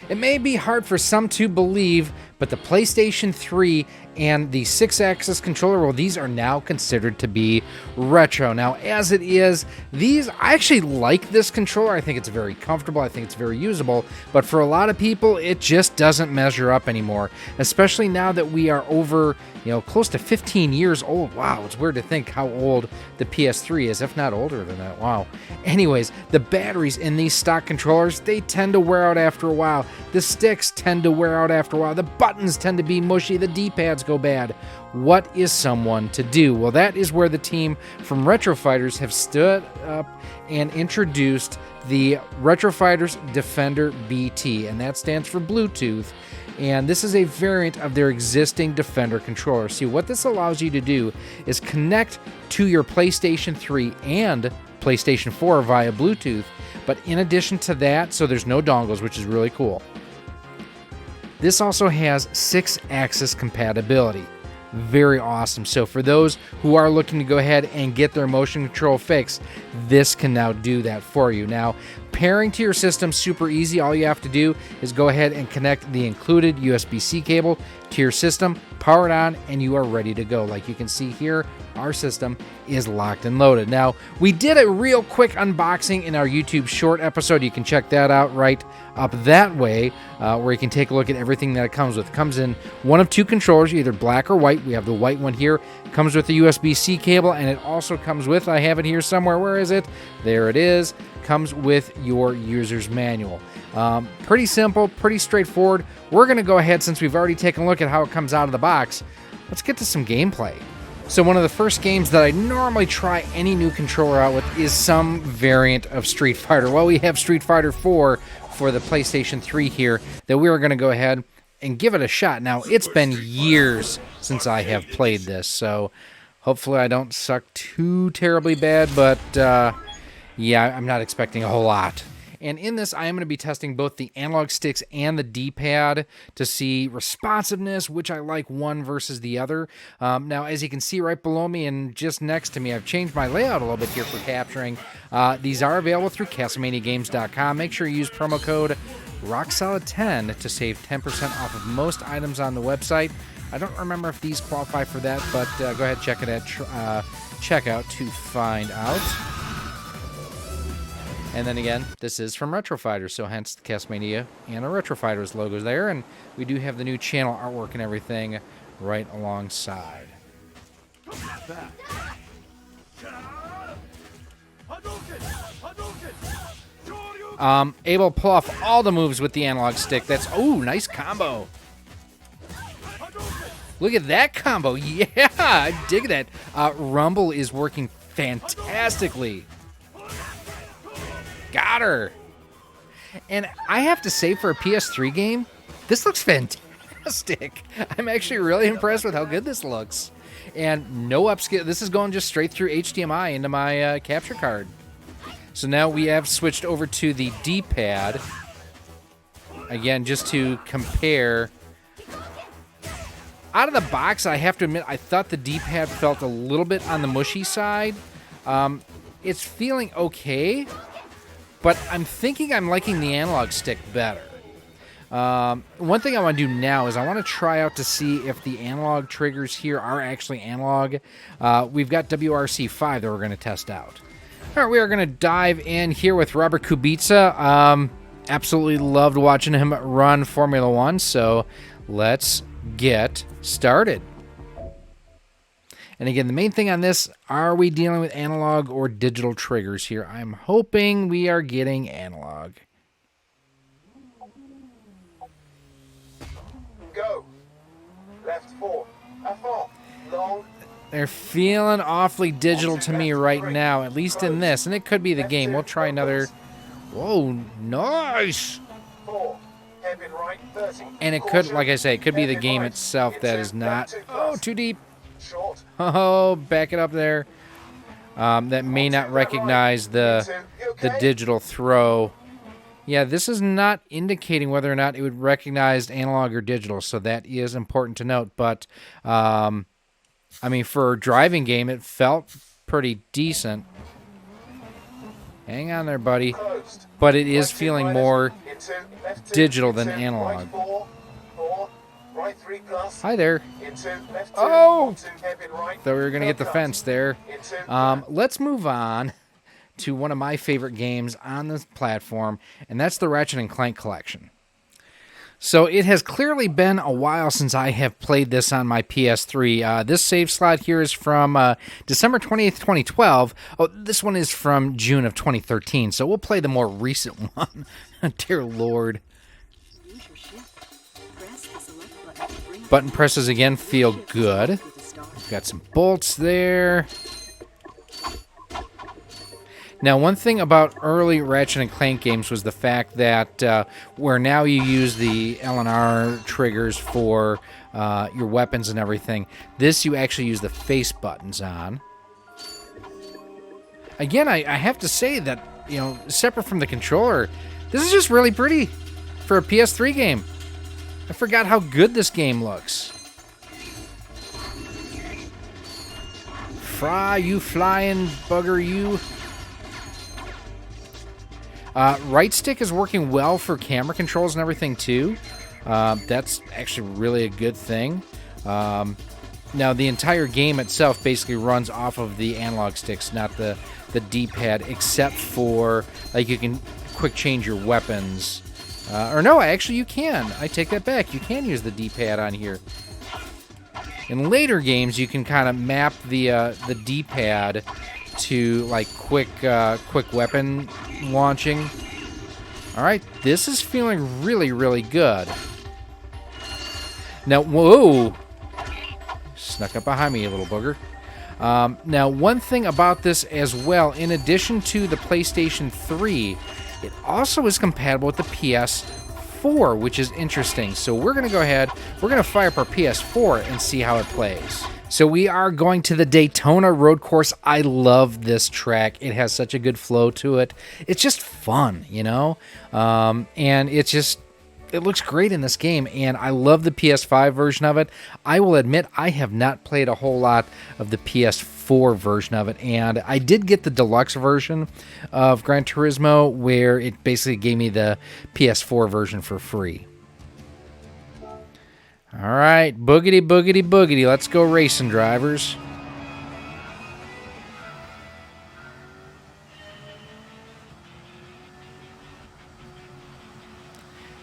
It may be hard for some to believe, but the PlayStation 3 and the Sixaxis controller, well, these are now considered to be retro. Now, as it is, I actually like this controller. I think it's very comfortable. I think it's very usable. But for a lot of people, it just doesn't measure up anymore, especially now that we are over, close to 15 years old. Wow, it's weird to think how old the PS3 is, if not older than that. Wow. Anyways, the batteries in these stock controllers, they tend to wear out after a while. The sticks tend to wear out after a while. The buttons tend to be mushy. The D-pads go bad. What is someone to do? Well, that is where the team from Retro Fighters have stood up and introduced the Retro Fighters Defender BT, and that stands for Bluetooth. And this is a variant of their existing Defender controller. See, what this allows you to do is connect to your PlayStation 3 and PlayStation 4 via Bluetooth. But in addition to that, so there's no dongles, which is really cool. This also has 6-axis compatibility. Very awesome. So for those who are looking to go ahead and get their motion control fix, this can now do that for you. Now, pairing to your system, super easy. All you have to do is go ahead and connect the included USB-C cable to your system, power it on, and you are ready to go. Like you can see here, our system is locked and loaded. Now, we did a real quick unboxing in our YouTube short episode. You can check that out right up that way, where you can take a look at everything that it comes with. It comes in one of two controllers, either black or white. We have the white one here. It comes with the USB-C cable, and it also comes with, I have it here somewhere. Where is it? There it is. Comes with your user's manual. Pretty simple, pretty straightforward. We're going to go ahead, since we've already taken a look at how it comes out of the box, let's get to some gameplay. So one of the first games that I normally try any new controller out with is some variant of Street Fighter. Well, we have Street Fighter 4 for the PlayStation 3 here that we are going to go ahead and give it a shot. Now, it's been years since I have played this, so hopefully I don't suck too terribly bad, but yeah, I'm not expecting a whole lot. And in this, I am going to be testing both the analog sticks and the D-pad to see responsiveness, which I like one versus the other. Now, as you can see right below me and just next to me, I've changed my layout a little bit here for capturing. These are available through CastlemaniaGames.com. Make sure you use promo code ROCKSOLID10 to save 10% off of most items on the website. I don't remember if these qualify for that, but go ahead, check it at checkout to find out. And then again, this is from Retro Fighters, so hence the Castmania and the Retro Fighters logos there. And we do have the new channel artwork and everything right alongside. Able to pull off all the moves with the analog stick. That's, oh, nice combo. Look at that combo. Yeah, I dig that. Rumble is working fantastically. Got her. And I have to say, for a PS3 game, this looks fantastic. I'm actually really impressed with how good this looks. And no upscale. This is going just straight through HDMI into my capture card. So now we have switched over to the D-pad. Again, just to compare. Out of the box, I have to admit, I thought the D-pad felt a little bit on the mushy side. It's feeling okay. But I'm thinking I'm liking the analog stick better. One thing I want to do now is I want to try out to see if the analog triggers here are actually analog. We've got WRC5 that we're going to test out. All right, we are going to dive in here with Robert Kubica. Absolutely loved watching him run Formula One, so let's get started. And again, the main thing on this, are we dealing with analog or digital triggers here? I'm hoping we are getting analog. Go. Left 4. F4. Long. They're feeling awfully digital to me right now, at least in this. And it could be the game. We'll try another. Whoa, nice. 4. Hairpin right 30. And it could, like I say, it could be the game itself that is not. Oh, too deep. Short. Oh, back it up there. That may not recognize the digital throw. Yeah, this is not indicating whether or not it would recognize analog or digital, so that is important to note. But, I mean, for a driving game, it felt pretty decent. Hang on there, buddy. Closed. But it is Right 2 feeling minus, more into, left 2, digital than into, analog. Right 4, 4, right 3 plus, Hi there. into, left 2, Oh! on 2, hairpin right, Thought we were going to get the cut. fence there. Into, Let's move on to one of my favorite games on this platform, and that's the Ratchet and Clank collection. So it has clearly been a while since I have played this on my PS3. This save slot here is from December 20th, 2012. Oh, this one is from June of 2013, so we'll play the more recent one. Dear Lord. Button presses again feel good. We've got some bolts there. Now, one thing about early Ratchet and Clank games was the fact that where now you use the L&R triggers for your weapons and everything, this you actually use the face buttons on. Again, I have to say that, you know, separate from the controller, this is just really pretty for a PS3 game. I forgot how good this game looks. Fry, you flying bugger, you. Right stick is working well for camera controls and everything too. That's actually really a good thing. Now the entire game itself basically runs off of the analog sticks, not the D-pad, except for like you can quick change your weapons. Or no, actually you can. I take that back. You can use the D-pad on here. In later games, you can kind of map the D-pad to like quick weapon launching. All right, this is feeling really, really good. Now, whoa, snuck up behind me, you little booger. Now, one thing about this as well, in addition to the PlayStation 3, it also is compatible with the PS4, which is interesting. So we're going to go ahead, we're going to fire up our PS4 and see how it plays. So we are going to the Daytona Road Course. I love this track. It has such a good flow to it. It's just fun, you know? And it looks great in this game, and I love the PS5 version of it. I will admit I have not played a whole lot of the PS4 version of it, and I did get the deluxe version of Gran Turismo, where it basically gave me the PS4 version for free. All right, boogity, boogity, boogity. Let's go racing, drivers.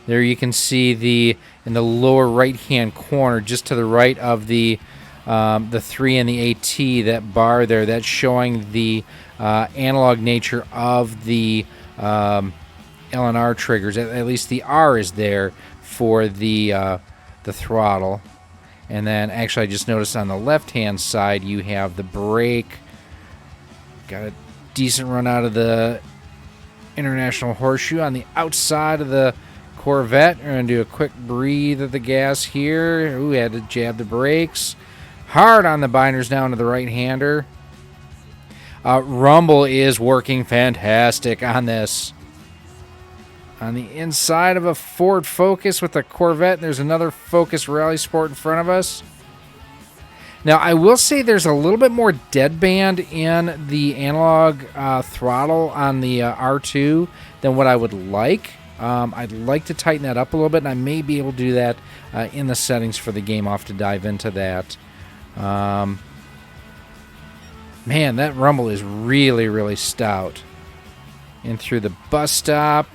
There you can see in the lower right-hand corner, just to the right of the 3 and the AT, that bar there, that's showing the analog nature of the L&R triggers. At least the R is there for the throttle. And then actually I just noticed on the left-hand side you have the brake. Got a decent run out of the International Horseshoe on the outside of the Corvette. We're going to do a quick breathe of the gas here. Ooh, had to jab the brakes. Hard on the binders down to the right-hander. Rumble is working fantastic on this. On the inside of a Ford Focus with a Corvette, there's another Focus Rally Sport in front of us. Now, I will say there's a little bit more deadband in the analog throttle on the R2 than what I would like. I'd like to tighten that up a little bit, and I may be able to do that in the settings for the game. I'll have to dive into that. Man, that Rumble is really, really stout. In through the bus stop.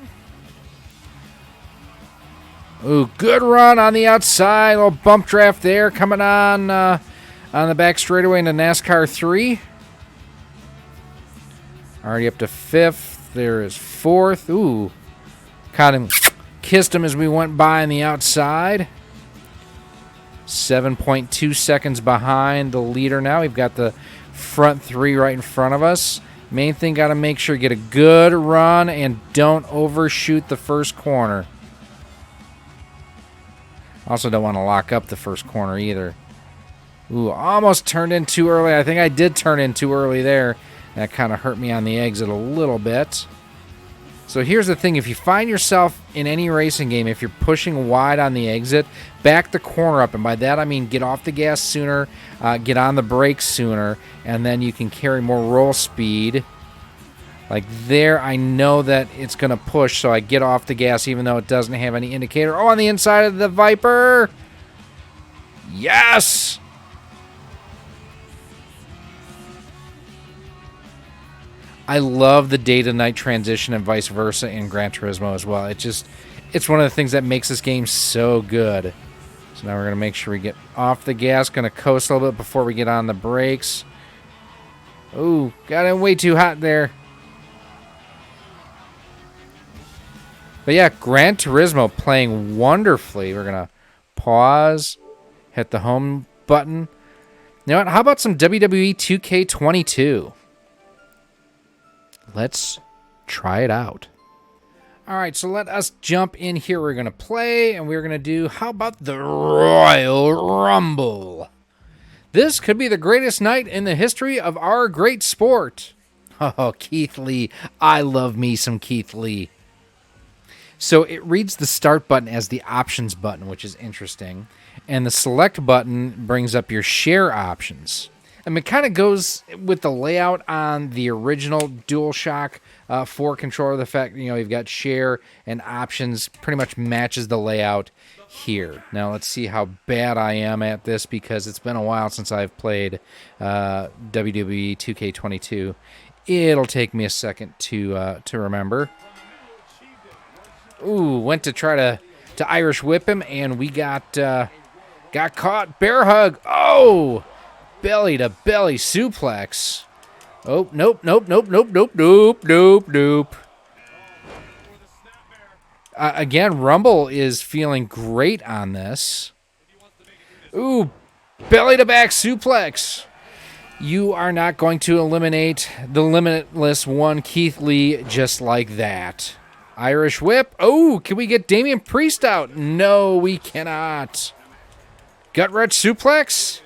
Ooh, good run on the outside. A little bump draft there coming on the back straightaway into NASCAR 3. Already up to 5th. There is 4th. Ooh. Caught him, kissed him as we went by on the outside. 7.2 seconds behind the leader now. We've got the front 3 right in front of us. Main thing, got to make sure you get a good run and don't overshoot the first corner. Also don't want to lock up the first corner either. Ooh, almost turned in too early. I think I did turn in too early there. That kind of hurt me on the exit a little bit. So here's the thing. If you find yourself in any racing game, if you're pushing wide on the exit, back the corner up. And by that I mean get off the gas sooner, get on the brakes sooner, and then you can carry more roll speed. Like there, I know that it's going to push, so I get off the gas even though it doesn't have any indicator. Oh, on the inside of the Viper! Yes! I love the day-to-night transition and vice versa in Gran Turismo as well. It's one of the things that makes this game so good. So now we're going to make sure we get off the gas. Going to coast a little bit before we get on the brakes. Ooh, got it way too hot there. But yeah, Gran Turismo playing wonderfully. We're going to pause, hit the home button. You know what? How about some WWE 2K22? Let's try it out. All right, so let us jump in here. We're going to play, and we're going to do, how about the Royal Rumble? This could be the greatest night in the history of our great sport. Oh, Keith Lee. I love me some Keith Lee. So it reads the start button as the options button, which is interesting. And the select button brings up your share options. And it kind of goes with the layout on the original DualShock 4 controller. The fact, you've got share and options pretty much matches the layout here. Now let's see how bad I am at this because it's been a while since I've played WWE 2K22. It'll take me a second to remember. Ooh, went to try to Irish whip him, and we got caught. Bear hug. Oh! Belly to belly suplex. Oh, nope. Again, Rumble is feeling great on this. Ooh, belly to back suplex. You are not going to eliminate the limitless one Keith Lee just like that. Irish whip. Oh, can we get Damian Priest out? No, we cannot. Gut wrench suplex.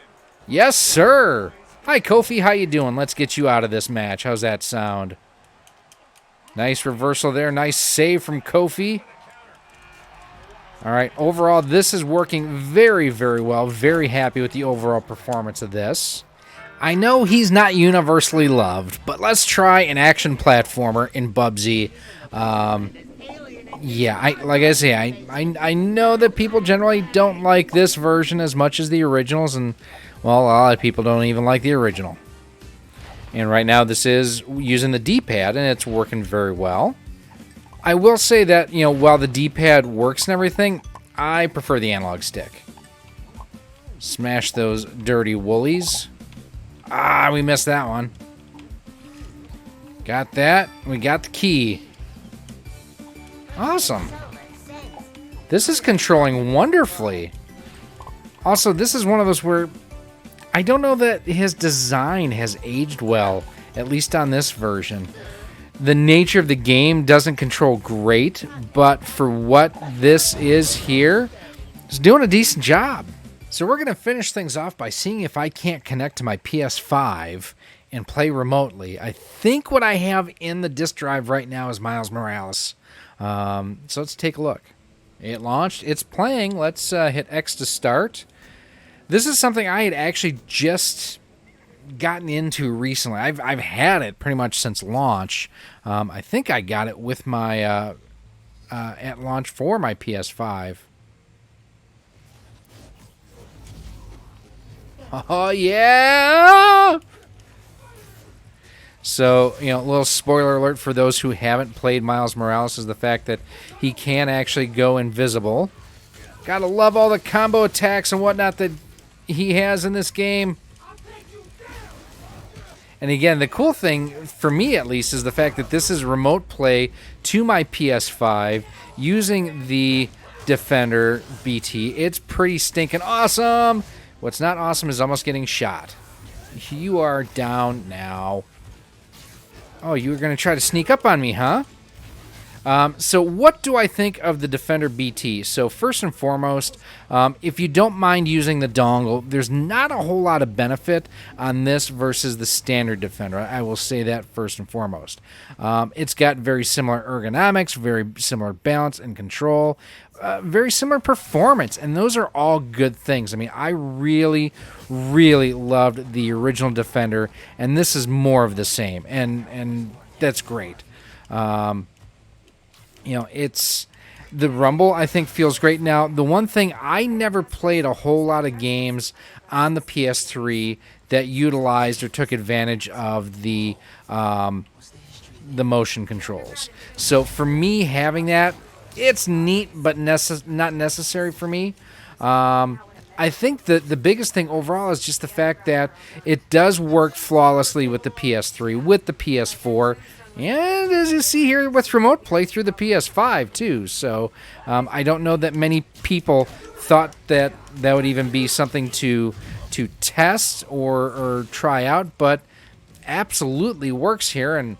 Yes, sir. Hi, Kofi. How you doing? Let's get you out of this match. How's that sound? Nice reversal there. Nice save from Kofi. All right. Overall, this is working very, very well. Very happy with the overall performance of this. I know he's not universally loved, but let's try an action platformer in Bubsy. Yeah, like I say, I know that people generally don't like this version as much as the originals, and well, a lot of people don't even like the original. And right now this is using the D-pad, and it's working very well. I will say that, while the D-pad works and everything, I prefer the analog stick. Smash those dirty woolies. Ah, we missed that one. Got that. We got the key. Awesome. This is controlling wonderfully. Also, this is one of those where I don't know that his design has aged well, at least on this version. The nature of the game doesn't control great, but for what this is here, it's doing a decent job. So we're going to finish things off by seeing if I can't connect to my PS5 and play remotely. I think what I have in the disk drive right now is Miles Morales. So let's take a look. It launched. It's playing. Let's hit X to start. This is something I had actually just gotten into recently. I've had it pretty much since launch. I think I got it with my at launch for my PS5. Oh yeah! So, a little spoiler alert for those who haven't played Miles Morales is the fact that he can actually go invisible. Gotta love all the combo attacks and whatnot that he has in this game. And again, the cool thing, for me at least, is the fact that this is remote play to my PS5 using the Defender BT. It's pretty stinking awesome. What's not awesome is almost getting shot. You are down now. Oh, you were going to try to sneak up on me, huh? So what do I think of the Defender BT? So first and foremost, if you don't mind using the dongle, there's not a whole lot of benefit on this versus the standard Defender. I will say that first and foremost. It's got very similar ergonomics, very similar balance and control, very similar performance, and those are all good things. I mean, I really, really loved the original Defender, and this is more of the same. And that's great. You know, it's the Rumble, I think, feels great. Now, the one thing, I never played a whole lot of games on the PS3 that utilized or took advantage of the motion controls. So for me, having that, it's neat, but not necessary for me. I think that the biggest thing overall is just the fact that it does work flawlessly with the PS3, with the PS4, and as you see here with remote play through the PS5 too. So I don't know that many people thought that that would even be something to test or try out, but absolutely works here, and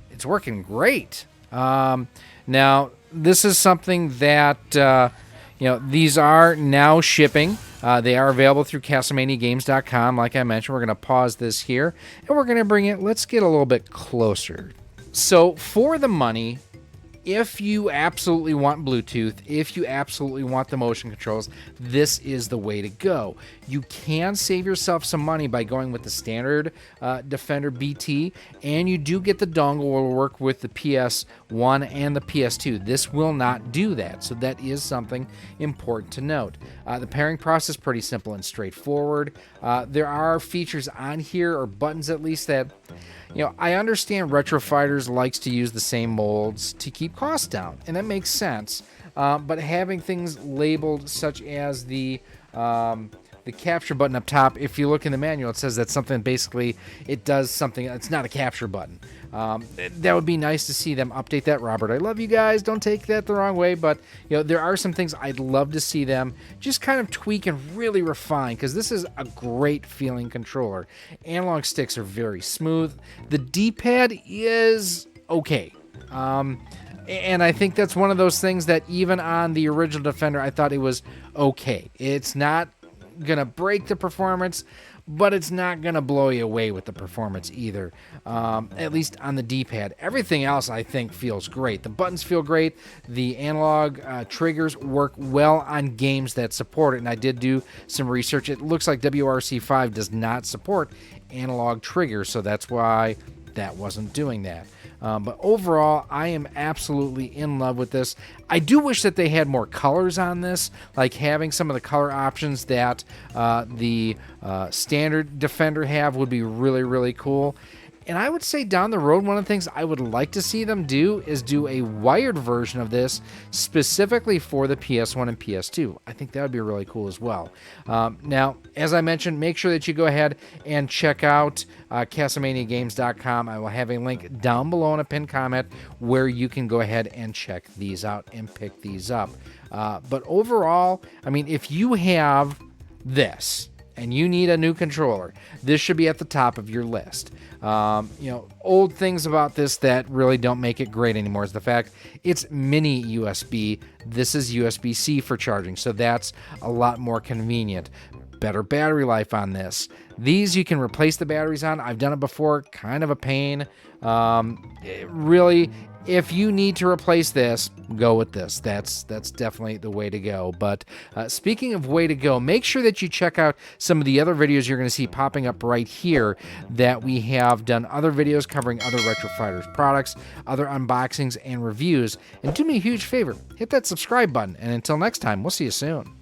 it's working great. Now, this is something that you know, these are now shipping. They are available through CastlemaniaGames.com. Like I mentioned, we're going to pause this here, and we're going to bring it, let's get a little bit closer. So for the money, if you absolutely want Bluetooth, if you absolutely want the motion controls, this is the way to go. You can save yourself some money by going with the standard Defender BT, and you do get the dongle will work with the PS1 and the PS2. This will not do that, so that is something important to note. The pairing process is pretty simple and straightforward. There are features on here, or buttons at least, that, you know, I understand Retro Fighters likes to use the same molds to keep costs down, and that makes sense. But having things labeled such as the capture button up top, if you look in the manual, it says that something basically it does something. It's not a capture button. That would be nice to see them update that. Robert, I love you guys. Don't take that the wrong way, but you know, there are some things I'd love to see them just kind of tweak and really refine, because this is a great feeling controller. Analog sticks are very smooth. The D-pad is okay. And I think that's one of those things that even on the original Defender, I thought it was okay. It's not going to break the performance, but it's not going to blow you away with the performance either, at least on the D-pad. Everything else, I think, feels great. The buttons feel great. The analog triggers work well on games that support it, and I did do some research. It looks like WRC5 does not support analog triggers, so that's why that wasn't doing that. But overall, I am absolutely in love with this. I do wish that they had more colors on this, like having some of the color options that the standard Defender have would be really, really cool. And I would say down the road, one of the things I would like to see them do is do a wired version of this specifically for the PS1 and PS2. I think that would be really cool as well. Now, as I mentioned, make sure that you go ahead and check out CastlemaniaGames.com. I will have a link down below in a pinned comment where you can go ahead and check these out and pick these up. But overall, I mean, if you have this and you need a new controller, this should be at the top of your list. You know, old things about this that really don't make it great anymore is the fact it's mini USB. This is USB-C for charging, so that's a lot more convenient. Better battery life on this. These you can replace the batteries on. I've done it before, kind of a pain. Really, if you need to replace this, go with this. That's definitely the way to go. But speaking of way to go, make sure that you check out some of the other videos you're going to see popping up right here, that we have done other videos covering other Retro Fighters products, other unboxings and reviews. And do me a huge favor, hit that subscribe button. And until next time, we'll see you soon.